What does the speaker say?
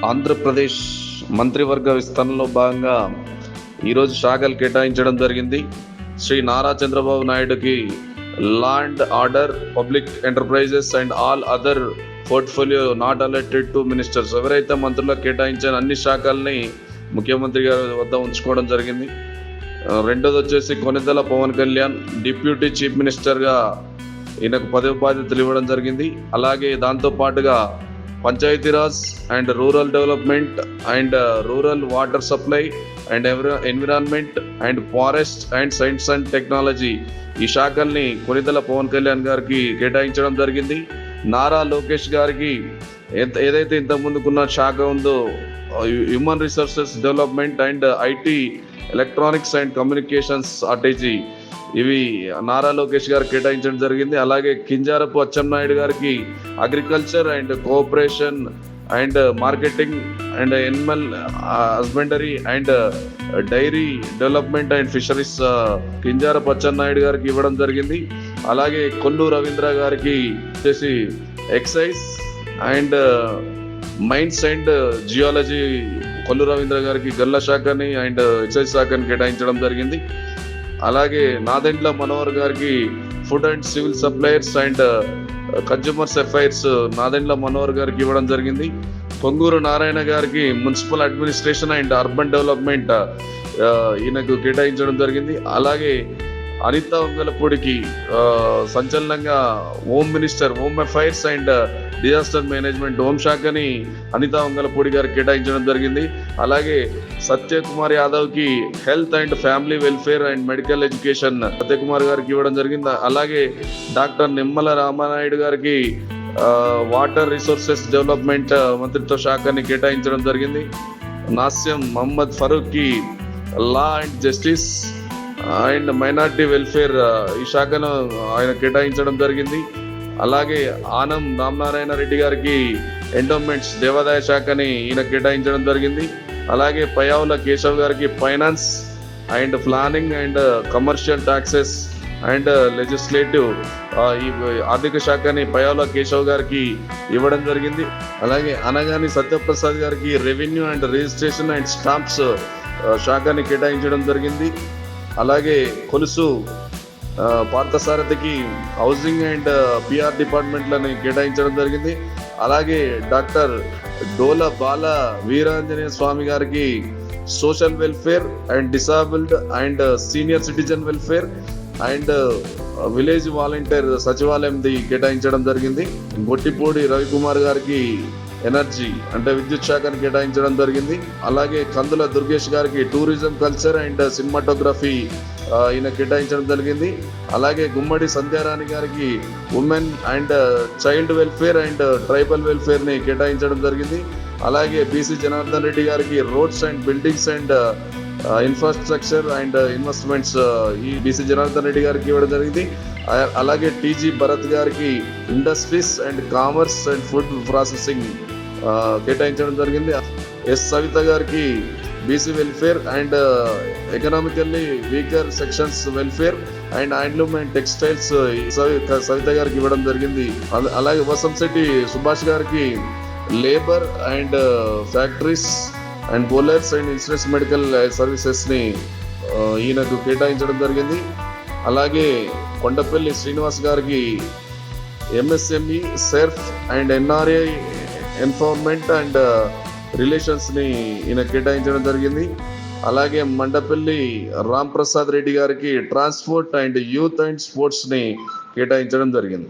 ఆంధ్రప్రదేశ్ మంత్రివర్గ విస్తరణలో భాగంగా ఈరోజు శాఖలు కేటాయించడం జరిగింది. శ్రీ నారా చంద్రబాబు నాయుడుకి land, order, public enterprises and all other portfolio not alerted to ministers. ఎవరైతే మంత్రులకు కేటాయించిన అన్ని శాఖల్ని ముఖ్యమంత్రి గారి వద్ద ఉంచుకోవడం జరిగింది. రెండోది వచ్చేసి కొనిదెల పవన్ కళ్యాణ్ డిప్యూటీ చీఫ్ మినిస్టర్గా ఈయనకు పదవి బాధ్యతలు ఇవ్వడం జరిగింది. అలాగే దాంతో పాటుగా Panchayati Raj and rural development and rural water supply and environment and forest and science and technology ఈ శాఖల్ని కొనిదెల పవన్ కళ్యాణ్ గారికి కేటాయించడం జరిగింది. నారా లోకేష్ గారికి ఏదైతే ఇంతకుముందుకున్న శాఖ ఉందో human resources development and IT, electronics and communications strategy ఇవి నారా లోకేష్ గారు కేటాయించడం జరిగింది. అలాగే కింజారపు అచ్చెన్నాయుడు గారికి agriculture and cooperation and marketing and animal husbandry and dairy development and fisheries Kinjarapu Atchannaidu గారికి ఇవ్వడం జరిగింది. అలాగే కొల్లు రవీంద్ర గారికి వచ్చేసి excise and mines and geology Kollu Ravindra గారికి గల్ల శాఖని అండ్ ఎక్సైజ్ శాఖని కేటాయించడం జరిగింది. అలాగే నాదెండ్ల మనోహర్ గారికి food and civil suppliers and consumers affairs Nadendla Manohar గారికి ఇవ్వడం జరిగింది. పొంగూరు నారాయణ గారికి municipal administration and urban development ఈయనకు కేటాయించడం జరిగింది. అలాగే అనిత వంగలపూడికి సంచలనంగా home minister, home affairs and disaster management home శాఖని అనిత వంగలపూడి గారికి కేటాయించడం జరిగింది. అలాగే సత్యకుమార్ యాదవ్కి health and family welfare and medical education Satyakumar గారికి ఇవ్వడం జరిగింది. అలాగే డాక్టర్ నిమ్మల రామానాయుడు గారికి వాటర్ రిసోర్సెస్ డెవలప్మెంట్ మంత్రిత్వ శాఖని కేటాయించడం జరిగింది. నాస్యం మహమ్మద్ ఫరూక్కి law and justice and minority welfare ఈ శాఖను ఆయన కేటాయించడం జరిగింది. అలాగే ఆనం రామనారాయణ రెడ్డి గారికి ఎండోమెంట్స్ దేవాదాయ శాఖని ఈయన కేటాయించడం జరిగింది. అలాగే పయావుల కేశవ్ గారికి finance and planning and commercial taxes and legislative ఈ ఆర్థిక శాఖని పయావుల కేశవ్ గారికి ఇవ్వడం జరిగింది. అలాగే అనగాని సత్యప్రసాద్ గారికి revenue and registration and stamps శాఖని కేటాయించడం జరిగింది. అలాగే కొలుసు పార్థసారథికి హౌసింగ్ అండ్ పిఆర్ డిపార్ట్మెంట్లని కేటాయించడం జరిగింది. అలాగే డాక్టర్ డోల బాల వీరాంజనేయ స్వామి గారికి social welfare and disabled and senior citizen welfare and village volunteer సచివాలయంది కేటాయించడం జరిగింది. గొట్టిపూడి రవికుమార్ గారికి ఎనర్జీ అంటే విద్యుత్ శాఖను కేటాయించడం జరిగింది. అలాగే కందుల దుర్గేష్ గారికి టూరిజం, కల్చర్ అండ్ సినిమాటోగ్రఫీ ఈయన కేటాయించడం జరిగింది. అలాగే గుమ్మడి సంధ్యారాణి గారికి women and child welfare and tribal వెల్ఫేర్ని కేటాయించడం జరిగింది. అలాగే బీసీ జనార్దన్ రెడ్డి గారికి roads and buildings and infrastructure and investments ఈ బీసీ జనార్దన్ రెడ్డి గారికి ఇవ్వడం జరిగింది. అలాగే టీజీ భరత్ గారికి industries and commerce and food processing కేటాయించడం జరిగింది. ఎస్ సవిత గారికి BC welfare and economically weaker sections welfare and handloom and textiles Savitha గారికి ఇవ్వడం జరిగింది. అలాగే వసంశెట్టి సుభాష్ గారికి labour and factories and బోలర్స్ and insurance medical సర్వీసెస్ని ఈయనకు కేటాయించడం జరిగింది. అలాగే కొండపల్లి శ్రీనివాస్ గారికి MSME, SERP and NRI empowerment and రిలేషన్స్ని ఈయన కేటాయించడం జరిగింది. అలాగే మండపల్లి రామ్ ప్రసాద్ రెడ్డి గారికి ట్రాన్స్పోర్ట్ అండ్ యూత్ అండ్ స్పోర్ట్స్ని కేటాయించడం జరిగింది.